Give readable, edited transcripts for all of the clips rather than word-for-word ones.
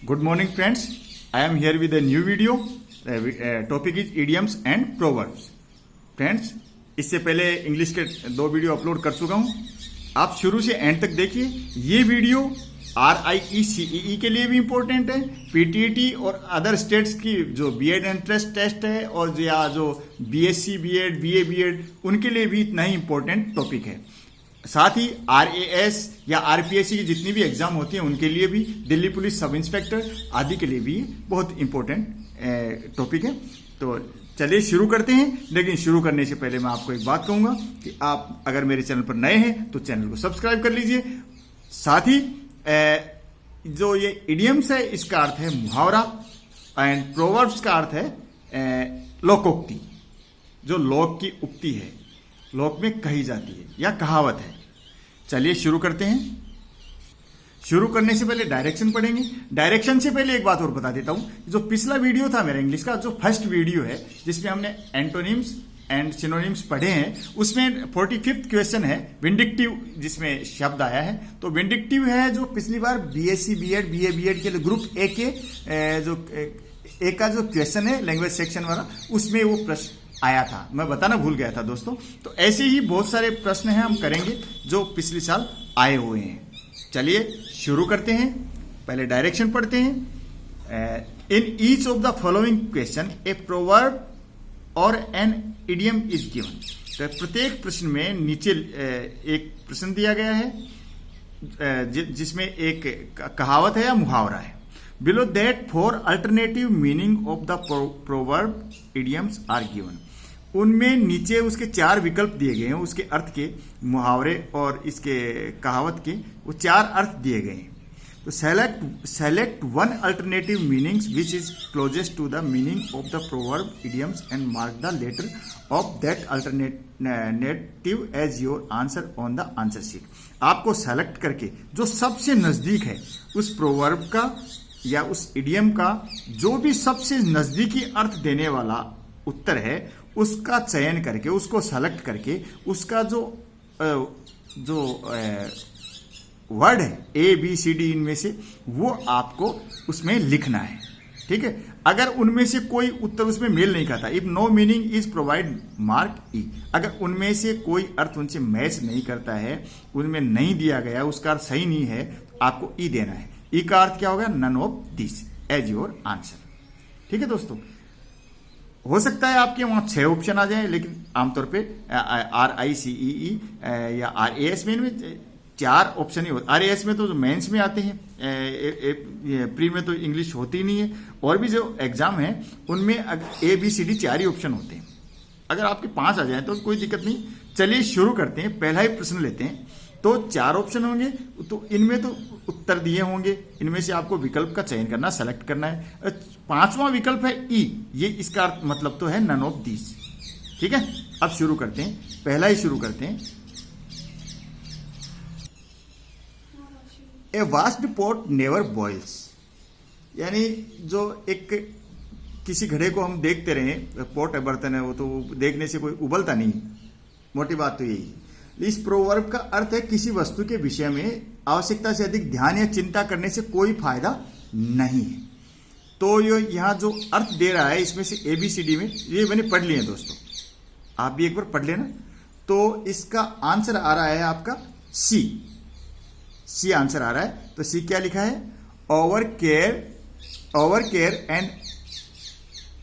Good morning, friends. I am here with a new video. Topic is idioms and proverbs. Friends, इससे पहले English के 2 video upload कर चुका हूं. आप शुरू से एंड तक देखिए. ये वीडियो RIECEE के लिए भी इंपॉर्टेंट है, PTET और अदर स्टेट्स की जो बीएड एंट्रेंस टेस्ट है और या जो BSc बीएड BA बीएड उनके लिए भी इतना ही इंपॉर्टेंट टॉपिक है. साथ ही RAS या RPSC की जितनी भी एग्जाम होती हैं उनके लिए भी, दिल्ली पुलिस सब इंस्पेक्टर आदि के लिए भी बहुत इंपॉर्टेंट टॉपिक है. तो चलिए शुरू करते हैं. लेकिन शुरू करने से पहले मैं आपको एक बात कहूंगा कि आप अगर मेरे चैनल पर नए हैं तो चैनल को सब्सक्राइब कर लीजिए. साथ ही जो ये इडियम्स है इसका अर्थ है मुहावरा एंड प्रोवर्ब्स का अर्थ है लोकोक्ति, जो लोक की उक्ति है, लोक में कही जाती है या कहावत है. चलिए शुरू करते हैं. शुरू करने से पहले डायरेक्शन पढ़ेंगे. डायरेक्शन से पहले एक बात और बता देता हूं, जो पिछला वीडियो था मेरा इंग्लिश का, जो फर्स्ट वीडियो है जिसमें हमने एंटोनिम्स एंड सिनोनिम्स पढ़े हैं, उसमें 45th क्वेश्चन है विंडिक्टिव, जिसमें शब्द आया है. तो विंडिक्टिव है जो पिछली बार BSc बीएड BA बीएड के लिए ग्रुप ए के जो एक का जो क्वेश्चन है लैंग्वेज सेक्शन वाला, उसमें वो प्रश्न आया था. मैं बताना भूल गया था दोस्तों. तो ऐसे ही बहुत सारे प्रश्न हैं हम करेंगे जो पिछले साल आए हुए हैं. चलिए शुरू करते हैं. पहले डायरेक्शन पढ़ते हैं. In each of the following question A proverb और एन इडियम इज गिवन. तो प्रत्येक प्रश्न में नीचे एक प्रश्न दिया गया है जिसमें एक कहावत है या मुहावरा है. Below that 4 alternative meaning of the proverb idioms are given. उनमें नीचे उसके 4 विकल्प दिए गए हैं, उसके अर्थ के, मुहावरे और इसके कहावत के वो 4 अर्थ दिए गए हैं. तो select 1 alternative meanings which is closest to the meaning of the proverb idioms and mark the letter of that alternative as your answer on the answer sheet. आपको सेलेक्ट करके जो सबसे नजदीक है उस प्रोवर्ब का या उस इडियम का जो भी सबसे नजदीकी अर्थ देने वाला उत्तर है उसका चयन करके, उसको सेलेक्ट करके, उसका जो वर्ड है ABCD इनमें से वो आपको उसमें लिखना है. ठीक है. अगर उनमें से कोई उत्तर उसमें मेल नहीं खाता, if no meaning is provide mark E. अगर उनमें से कोई अर्थ उनसे मैच नहीं करता है, उनमें नहीं दिया गया, उसका अर्थ सही नहीं है, आपको E देना है. E का अर्थ क्या होगा? None of this as your answer. ठीक है दोस्तों. हो सकता है आपके वहां 6 ऑप्शन आ जाए, लेकिन आमतौर पे RICEE या RAS में 4 ऑप्शन ही होते. RAS में तो जो मेंस में आते हैं, प्री में तो इंग्लिश होती नहीं है, और भी जो एग्जाम है उनमें ABCD 4 ही ऑप्शन होते हैं. अगर आपके 5 आ जाए तो कोई दिक्कत नहीं. चलिए शुरू करते हैं. पहला ही प्रश्न लेते हैं. तो 4 ऑप्शन होंगे, तो इनमें तो उत्तर दिए होंगे, इनमें से आपको विकल्प का चयन करना, सेलेक्ट करना है. 5वां विकल्प है E. ये इसका मतलब तो है नन ऑफ दिस. ठीक है. अब शुरू करते हैं. पहला ही शुरू करते हैं. A watched pot never boils. यानी जो एक किसी घड़े को हम देखते रहे, पॉट है, बर्तन है, वो तो देखने से कोई उबलता नहीं. मोटी बात तो यही है. इस प्रोवर्ब का अर्थ है किसी वस्तु के विषय में आवश्यकता से अधिक ध्यान या चिंता करने से कोई फायदा नहीं है. तो ये यहाँ जो अर्थ दे रहा है इसमें से ABCD में, ये मैंने पढ़ लिए हैं दोस्तों, आप भी एक बार पढ़ लेना. तो इसका आंसर आ रहा है आपका C आंसर आ रहा है. तो C क्या लिखा है? Over care and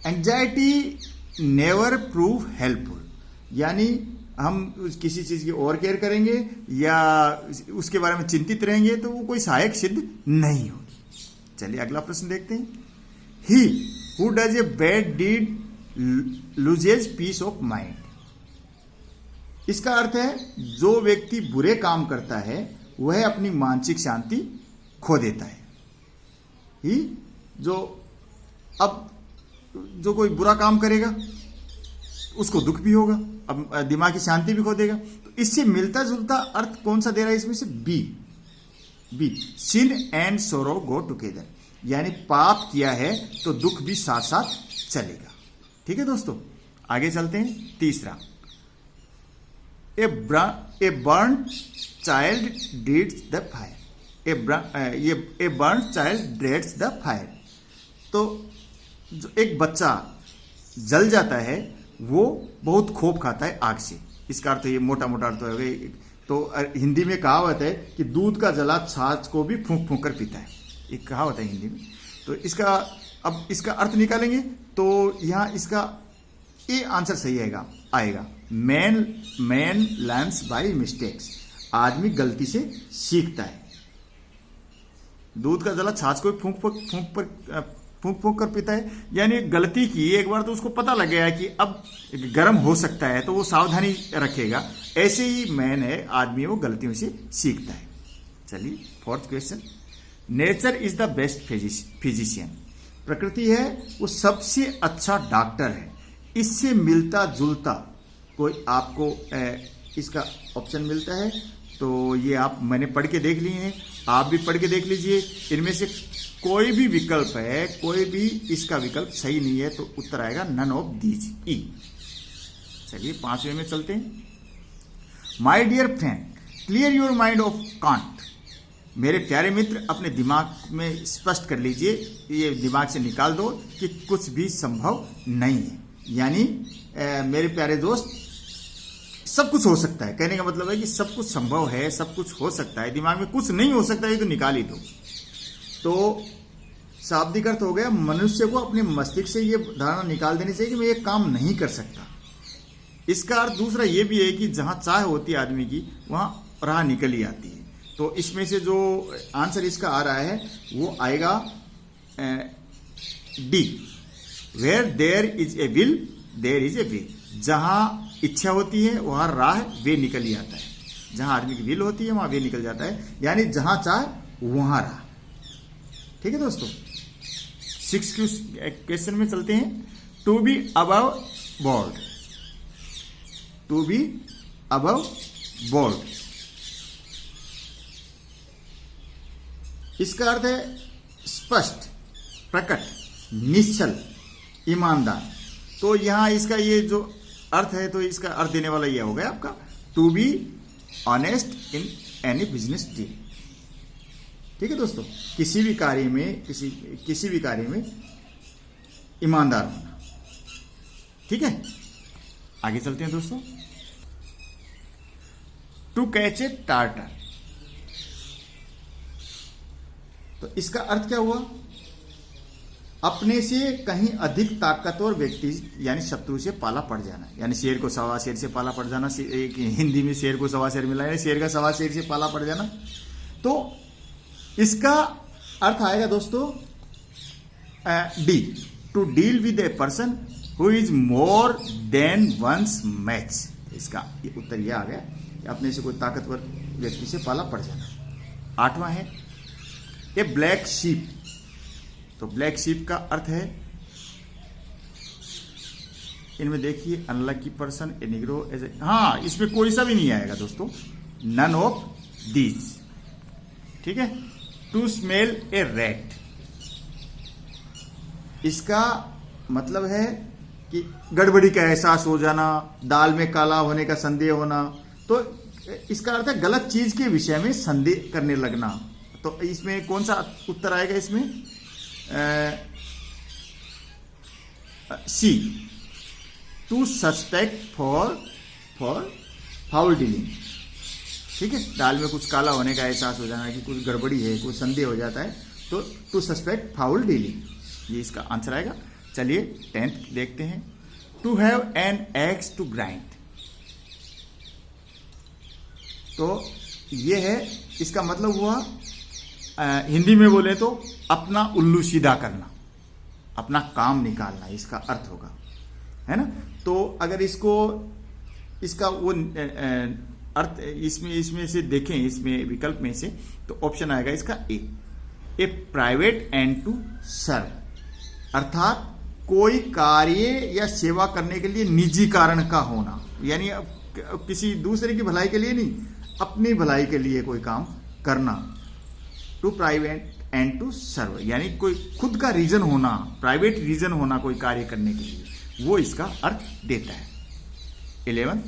anxiety never prove helpful. यानी हम किसी चीज की ओवर केयर करेंगे या उसके बारे में चिंतित रहेंगे तो वो कोई सहायक सिद्ध नहीं होगी. चलिए अगला प्रश्न देखते हैं. He who does a bad deed loses peace of mind. इसका अर्थ है जो व्यक्ति बुरे काम करता है वह अपनी मानसिक शांति खो देता है. ही अब जो कोई बुरा काम करेगा उसको दुख भी होगा, अब दिमाग की शांति भी खो देगा. तो इससे मिलता जुलता अर्थ कौन सा दे रहा है इसमें से? बी. सिन एंड सोरो गो टुगेदर. यानी पाप किया है तो दुख भी साथ साथ चलेगा. ठीक है दोस्तों. आगे चलते हैं. तीसरा, a burn child deeds the fire. A burn child dreads the fire. तो जो एक बच्चा जल जाता है वो बहुत खौफ खाता है आग से। इसका अर्थ ये मोटा मोटा अर्थ हो गया। तो हिंदी में कहावत है कि दूध का जला छाछ को भी फूंक फूंक कर पीता है, एक कहावत है हिंदी में। तो इसका अब इसका अर्थ निकालेंगे तो यहाँ इसका ये आंसर सही आएगा। Man learns by mistakes. आदमी गलती से सीखता है। दूध का जला छाछ को फूंक फूंक कर पीता है, यानी गलती की एक बार तो उसको पता लग गया कि अब गर्म हो सकता है तो वो सावधानी रखेगा। ऐसे ही मैन है, आदमी वो गलतियों से सीखता है। चलिए fourth question, nature is the best physician. प्रकृति है वो सबसे अच्छा डॉक्टर है। इससे मिलता जुलता कोई आपको इसका ऑप्शन मिलता है तो ये आप मैंने पढ़ के देख लिए हैं, आप भी पढ़ के देख लीजिए। इनमें से कोई भी विकल्प है, कोई भी इसका विकल्प सही नहीं है तो उत्तर आएगा नन ऑफ दीज ई। चलिए पांचवें में चलते हैं। My dear friend, clear your mind of cant. मेरे प्यारे मित्र, अपने दिमाग में स्पष्ट कर लीजिए, ये दिमाग से निकाल दो कि कुछ भी संभव नहीं है। यानी मेरे प्यारे दोस्त, सब कुछ हो सकता है। कहने का मतलब है कि सब कुछ संभव है, सब कुछ हो सकता है, दिमाग में कुछ नहीं हो सकता है तो निकाल ही दो। तो शाब्दिक अर्थ हो गया, मनुष्य को अपने मस्तिष्क से ये धारणा निकाल देनी चाहिए कि मैं ये काम नहीं कर सकता। इसका अर्थ दूसरा ये भी है कि जहां चाह होती है आदमी की वहां राह निकल ही आती है। तो इसमें से जो आंसर इसका आ रहा है वो आएगा D, where there is a will there is a way. जहां इच्छा होती है वहां राह वे निकल ही आता है। जहां आदमी की विल होती है वहां वे निकल जाता है, यानी जहां चाह वहां राह। ठीक है दोस्तों, 6 क्वेश्चन में चलते हैं। To be above board. To be above board, इसका अर्थ है स्पष्ट, प्रकट, निश्चल, ईमानदार। तो यहां इसका ये जो अर्थ है तो इसका अर्थ देने वाला यह हो गया आपका to be honest in any business deal. ठीक है दोस्तों, किसी भी कार्य में ईमानदार होना। ठीक है, आगे चलते हैं दोस्तों। टू कैच ए टार्टर, तो इसका अर्थ क्या हुआ? अपने से कहीं अधिक ताकतवर व्यक्ति यानी शत्रु से पाला पड़ जाना। यानी शेर को सवा शेर से पाला पड़ जाना। हिंदी में शेर को सवा शेर मिला है, शेर का सवा शेर से पाला पड़ जाना। तो इसका अर्थ आएगा दोस्तों D, to deal with a person who is more than one's match. इसका ये उत्तर यह आ गया, अपने से कोई ताकतवर व्यक्ति से पाला पड़ जाना। 8वां है ए ब्लैक शीप। तो ब्लैक शीप का अर्थ है, इनमें देखिए unlucky person, a negro, as a, हाँ इसमें कोई सा भी नहीं आएगा दोस्तों, नन ऑफ दीज। ठीक है। टू स्मेल ए रैट, इसका मतलब है कि गड़बड़ी का एहसास हो जाना, दाल में काला होने का संदेह होना। तो इसका अर्थ है गलत चीज के विषय में संदेह करने लगना। तो इसमें कौन सा उत्तर आएगा? इसमें C, to suspect for foul dealing. ठीक है, दाल में कुछ काला होने का एहसास हो जाना कि कुछ गड़बड़ी है, कुछ संदेह हो जाता है, तो टू सस्पेक्ट फाउल डीलिंग, ये इसका आंसर आएगा। चलिए 10th देखते हैं। To have an axe to grind, तो ये है, इसका मतलब हुआ हिंदी में बोले तो अपना उल्लू सीधा करना, अपना काम निकालना, इसका अर्थ होगा, है ना। तो अगर इसका वो अर्थ इसमें से देखें, इसमें विकल्प में से, तो ऑप्शन आएगा इसका ए प्राइवेट एंड टू सर्व, अर्थात कोई कार्य या सेवा करने के लिए निजी कारण का होना, यानी किसी दूसरे की भलाई के लिए नहीं, अपनी भलाई के लिए कोई काम करना। To private and to serve, यानी कोई खुद का रीजन होना, प्राइवेट रीजन होना कोई कार्य करने के लिए, वो इसका अर्थ देता है। 11,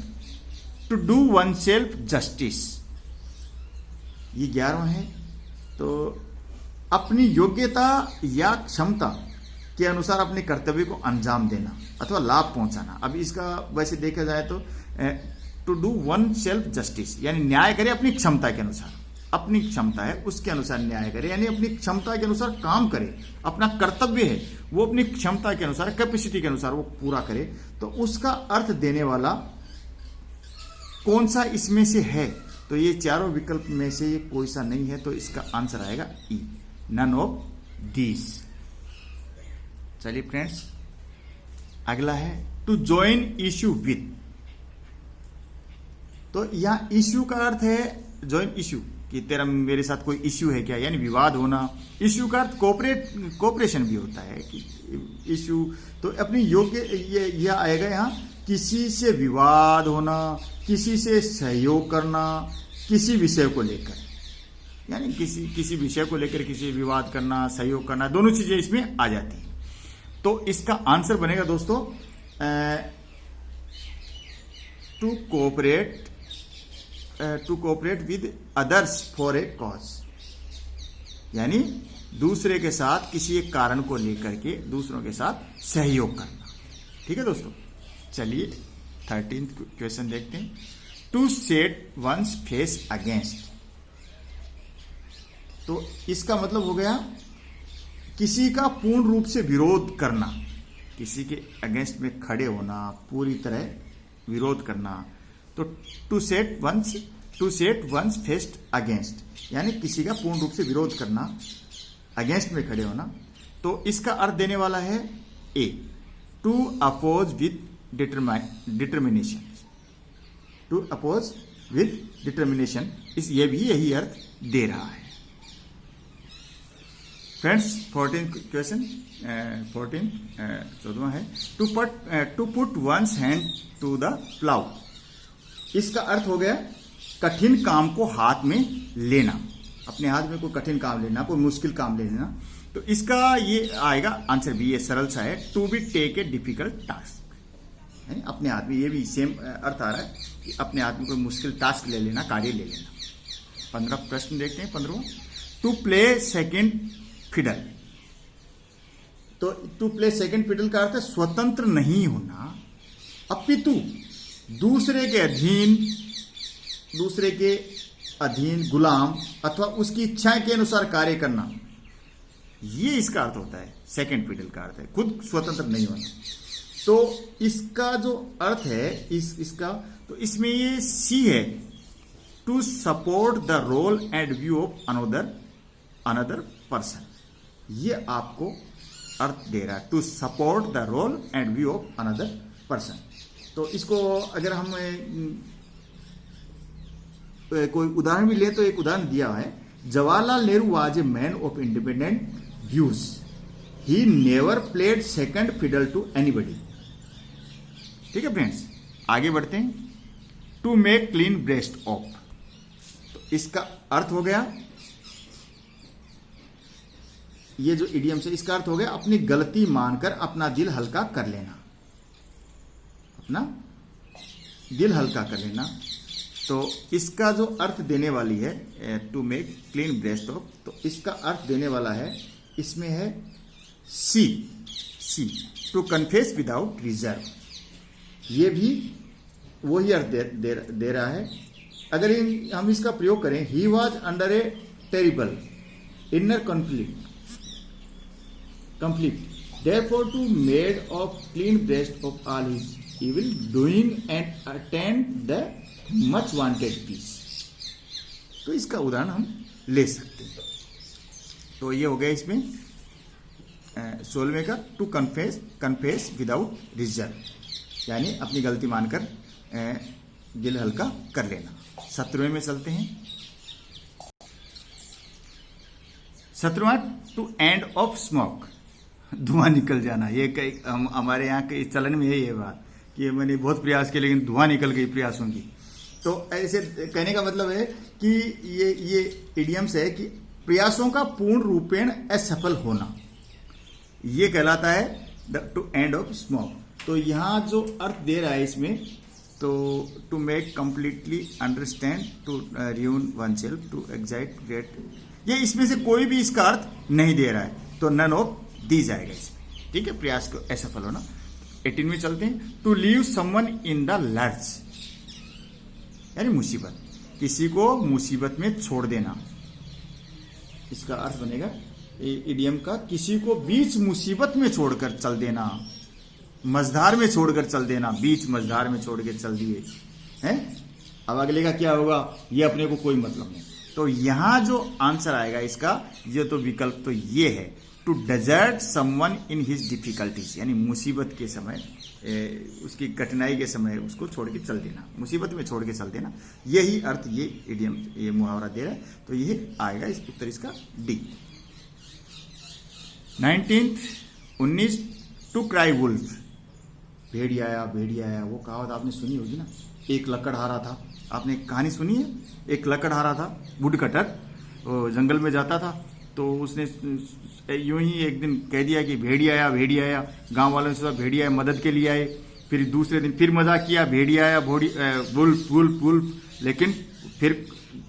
to do oneself justice, ये 11वां है। तो अपनी योग्यता या क्षमता के अनुसार अपने कर्तव्य को अंजाम देना अथवा लाभ पहुंचाना। अब इसका वैसे देखा जाए तो to do oneself justice, यानी न्याय करे अपनी क्षमता के अनुसार, अपनी क्षमता है उसके अनुसार न्याय करे, यानी अपनी क्षमता के अनुसार काम करे, अपना कर्तव्य है वो अपनी क्षमता के अनुसार, कैपेसिटी के अनुसार वो पूरा करे। तो उसका अर्थ देने वाला कौन सा इसमें से है? तो ये चारों विकल्प में से ये कोई सा नहीं है, तो इसका आंसर आएगा ई, नन ऑफ दीज। चलिए फ्रेंड्स, अगला है टू ज्वाइन इश्यू विथ। तो यहां इश्यू का अर्थ है ज्वाइन इश्यू, कि तेरा मेरे साथ कोई इश्यू है क्या, यानी विवाद होना। इश्यू का अर्थ कोऑपरेशन भी होता है कि इश्यू, तो अपनी योग्य ये आएगा यहां, किसी से विवाद होना, किसी से सहयोग करना, किसी विषय को लेकर, यानी किसी विषय को लेकर किसी विवाद करना, सहयोग करना, दोनों चीजें इसमें आ जाती हैं। तो इसका आंसर बनेगा दोस्तों to cooperate with others for a cause, यानी दूसरे के साथ किसी एक कारण को लेकर के दूसरों के साथ सहयोग करना। ठीक है दोस्तों, चलिए 13th क्वेश्चन देखते हैं। To set one's face against, तो इसका मतलब हो गया किसी का पूर्ण रूप से विरोध करना, किसी के अगेंस्ट में खड़े होना, पूरी तरह विरोध करना। तो to set one's face against, यानी किसी का पूर्ण रूप से विरोध करना, अगेंस्ट में खड़े होना। तो इसका अर्थ देने वाला है A, to oppose with determination, to oppose with determination, ये भी यही अर्थ दे रहा है। फ्रेंड्स 14th क्वेश्चन 14वां है to put one's hand to the plough. इसका अर्थ हो गया कठिन काम को हाथ में लेना, अपने हाथ में कोई कठिन काम लेना, कोई मुश्किल काम ले लेना। तो इसका ये आएगा आंसर भी, ये सरल सा है, to be take a difficult task, यानी अपने हाथ में, ये भी सेम अर्थ आ रहा है कि अपने हाथ में कोई मुश्किल टास्क ले लेना, कार्य ले लेना। 15 प्रश्न देखते हैं। 15वां, टू प्ले सेकेंड फिडल। तो टू प्ले सेकेंड फिडल का अर्थ है स्वतंत्र नहीं होना, अपितु दूसरे के अधीन गुलाम अथवा उसकी इच्छा के अनुसार कार्य करना, ये इसका अर्थ होता है। सेकेंड फिडल का अर्थ है खुद स्वतंत्र नहीं होना। तो इसका जो अर्थ है इसका, तो इसमें ये सी है, to support the role and view of another person, ये आपको अर्थ दे रहा है, to support the role and view of another person. तो इसको अगर हम कोई उदाहरण भी ले तो एक उदाहरण दिया है, Jawaharlal Nehru was a man of independent views, he never played second fiddle to anybody. ठीक है फ्रेंड्स, आगे बढ़ते हैं। To make clean breast of, तो इसका अर्थ हो गया, ये जो इडियम से इसका अर्थ हो गया अपनी गलती मानकर अपना दिल हल्का कर लेना, अपना दिल हल्का कर लेना। तो इसका जो अर्थ देने वाली है to make clean breast of, तो इसका अर्थ देने वाला है, इसमें है C, to confess without reserve, ये भी वही अर्थ दे रहा है। अगर हम इसका प्रयोग करें, he was under A terrible inner conflict therefore to made of clean breast of all his evil doing and attained the much wanted peace। तो इसका उदाहरण हम ले सकते हैं। तो ये हो गया इसमें 16वें का, टू कन्फेस विदाउट रिजर्व, यानी अपनी गलती मानकर दिल हल्का कर लेना। 17वें में चलते हैं। 17वां, टू एंड ऑफ स्मोक, धुआं निकल जाना। ये हमारे यहाँ के चलन में है ये बात कि मैंने बहुत प्रयास किए लेकिन धुआं निकल गई प्रयासों की। तो ऐसे कहने का मतलब है कि ये इडियम्स है कि प्रयासों का पूर्ण रूपेण असफल होना, ये कहलाता है टू एंड ऑफ स्मोक। तो यहाँ जो अर्थ दे रहा है इसमें, तो to make completely understand, to reunite oneself, to excite great, ये इसमें से कोई भी इसका अर्थ नहीं दे रहा है, तो नन ऑफ दीज आएगा इसमें। ठीक है, प्रयास को असफल होना। 18 में चलते हैं। To leave someone in the lurch, यानी मुसीबत, किसी को मुसीबत में छोड़ देना। इसका अर्थ बनेगा इडियम का, किसी को बीच मुसीबत में छोड़कर चल देना, मझधार में छोड़कर चल देना, बीच मझधार में छोड़ के चल दिए हैं। अब अगले का क्या होगा, ये अपने को कोई मतलब नहीं। तो यहां जो आंसर आएगा इसका, ये तो विकल्प तो ये है, to desert someone in his difficulties, यानी मुसीबत के समय, उसकी कठिनाई के समय उसको छोड़ के चल देना, मुसीबत में छोड़ के चल देना। यही अर्थ ये इडियम, ये मुहावरा दे रहा है। तो ये आएगा इस उत्तर इसका डी। 19 टू क्राई वुल्फ, भेड़िया आया भेड़िया आया, वो कहावत आपने सुनी होगी ना। एक लकड़हारा था, आपने कहानी सुनी है। एक लकड़हारा था, वुड कटर, जंगल में जाता था, तो उसने यूं ही एक दिन कह दिया कि भेड़िया आया। गांव वालों से भेड़िया मदद के लिए आए। फिर दूसरे दिन फिर मजाक किया, भेड़िया आया, वुल्फ वुल्फ वुल्फ। लेकिन फिर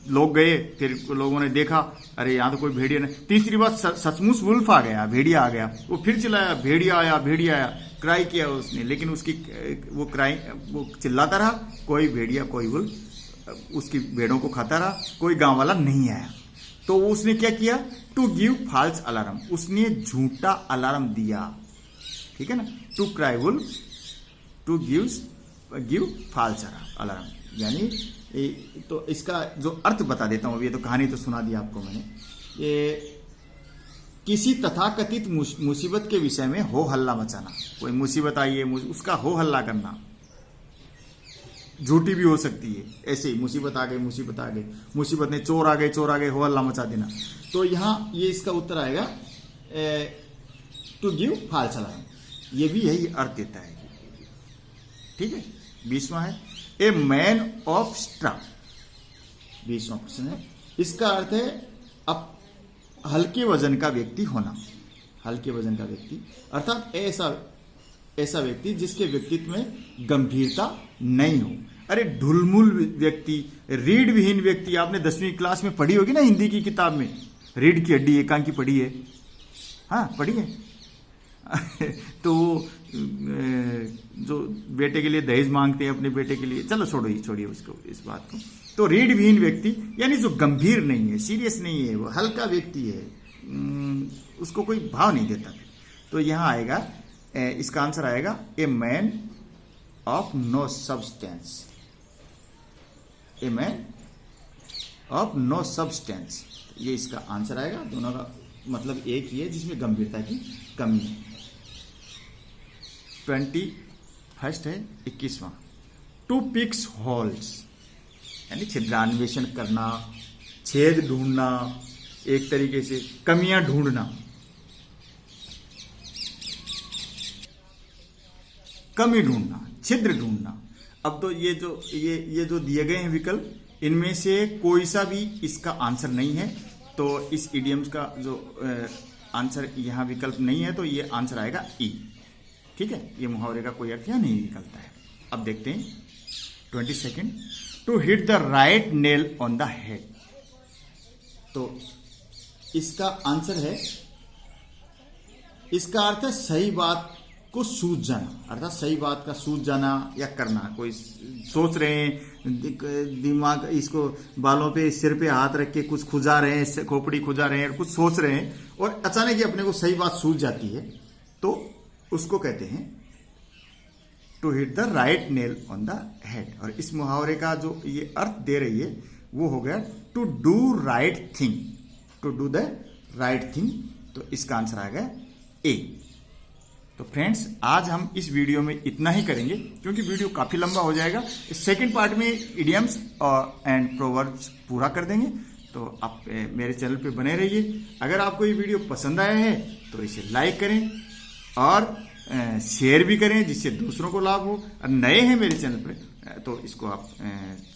लोग गए, फिर लोगों ने देखा, अरे यहाँ तो कोई भेड़िया नहीं। तीसरी बार सचमुच वुल्फ आ गया, भेड़िया आ गया। वो फिर चिल्लाया, भेड़िया आया, क्राई किया उसने, लेकिन उसकी वो चिल्लाता रहा, कोई भेड़िया कोई वुल्फ उसकी भेड़ों को खाता रहा, कोई गांव वाला नहीं आया। तो उसने क्या किया, टू गिव फॉल्स अलार्म, उसने झूठा अलार्म दिया। ठीक है ना, to cry wolf, to give false alarm, यानी तो इसका जो अर्थ बता देता हूं। अब ये तो कहानी तो सुना दी आपको मैंने। ये किसी तथाकथित मुसीबत के विषय में हो हल्ला मचाना, कोई मुसीबत आई है उसका हो हल्ला करना, झूठी भी हो सकती है। ऐसे ही मुसीबत आ गई, मुसीबत ने चोर आ गए, हो हल्ला मचा देना। तो यहां ये इसका उत्तर आएगा टू गिव फॉल्स अलार्म, ये भी यही अर्थ देता है। ठीक है, 20वां है, ए मैन ऑफ स्ट्रा, 20वां प्रश्न है। इसका अर्थ है अब हल्के वजन का व्यक्ति होना, हल्के वजन का व्यक्ति अर्थात ऐसा व्यक्ति जिसके व्यक्तित्व में गंभीरता नहीं हो। अरे ढुलमुल व्यक्ति, रीढ़ विहीन व्यक्ति, आपने 10वीं क्लास में पढ़ी होगी ना हिंदी की किताब में, रीढ़ की हड्डी एकांकी पढ़ी है, हाँ पढ़ी है। तो जो बेटे के लिए दहेज मांगते हैं अपने बेटे के लिए, चलो छोड़िए उसको, इस बात को। तो रीढ़ विहीन व्यक्ति यानी जो गंभीर नहीं है, सीरियस नहीं है, वो हल्का व्यक्ति है, उसको कोई भाव नहीं देता। तो यहां आएगा, इसका आंसर आएगा a man of no substance, a man of no substance, ये इसका आंसर आएगा। दोनों का मतलब एक ही है, जिसमें गंभीरता की कमी है। 21 है, 21वां, टू पिक्स होल्स, यानी छिद्रान्वेषण करना, छेद ढूंढना, एक तरीके से कमियां ढूंढना, कमी ढूंढना, छिद्र ढूंढना। अब तो ये जो दिए गए हैं विकल्प, इनमें से कोई सा भी इसका आंसर नहीं है। तो इस इडियम्स का जो आंसर यहाँ विकल्प नहीं है, तो ये आंसर आएगा ई। ठीक है, ये मुहावरे का कोई अर्थ यहाँ नहीं निकलता है। अब देखते हैं 22, to hit the right nail on the head. तो इसका आंसर है, इसका अर्थ है सही बात को सूझ जाना, अर्थात सही बात का सूझ जाना या करना। कोई सोच रहे हैं, दिमाग इसको बालों पे, सिर पे हाथ रख के कुछ खुजा रहे हैं, खोपड़ी खुजा रहे हैं, कुछ सोच रहे हैं, और अचानक ही अपने को सही बात सूझ जाती है, तो उसको कहते हैं to hit the right nail on the head. और इस मुहावरे का जो ये अर्थ दे रही है वो हो गया to do right thing, to do the right thing. तो इसका आंसर आ गया ए। तो फ्रेंड्स, आज हम इस वीडियो में इतना ही करेंगे, क्योंकि वीडियो काफी लंबा हो जाएगा। इस सेकंड पार्ट में इडियम्स एंड प्रोवर्ब्स पूरा कर देंगे। तो आप मेरे चैनल पे बने रहिए। अगर आपको ये वीडियो पसंद आया है तो इसे लाइक करें और शेयर भी करें, जिससे दूसरों को लाभ हो। और नए हैं मेरे चैनल पे तो इसको आप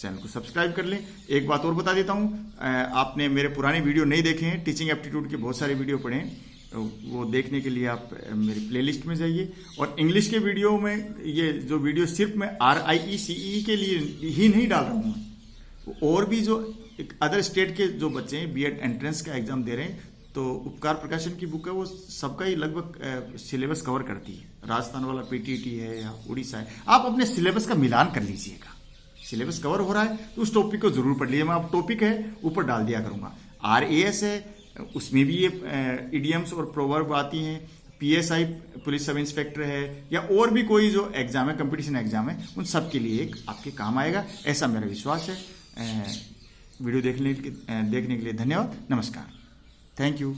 चैनल को सब्सक्राइब कर लें। एक बात और बता देता हूँ, आपने मेरे पुराने वीडियो नहीं देखे हैं, टीचिंग एप्टीट्यूड के बहुत सारे वीडियो पढ़े हैं, तो वो देखने के लिए आप मेरी प्लेलिस्ट में जाइए। और इंग्लिश के वीडियो में, ये जो वीडियो सिर्फ मैं RIECE के लिए ही नहीं डाल रहा हूँ, और भी जो एक अदर स्टेट के जो बच्चे हैं बीएड एंट्रेंस का एग्जाम दे रहे हैं, तो उपकार प्रकाशन की बुक है वो सबका ही लगभग सिलेबस कवर करती है। राजस्थान वाला पीटीटी है या उड़ीसा है, आप अपने सिलेबस का मिलान कर लीजिएगा। सिलेबस कवर हो रहा है तो उस टॉपिक को जरूर पढ़ लीजिए। मैं आप टॉपिक है ऊपर डाल दिया करूंगा। RAS है, उसमें भी ये इडियम्स और प्रोवर्ब आती हैं। PSI पुलिस सब इंस्पेक्टर है, या और भी कोई जो एग्जाम है, कंपटीशन एग्जाम है, उन सब के लिए एक आपके काम आएगा, ऐसा मेरा विश्वास है। वीडियो देखने के लिए धन्यवाद। नमस्कार। Thank you.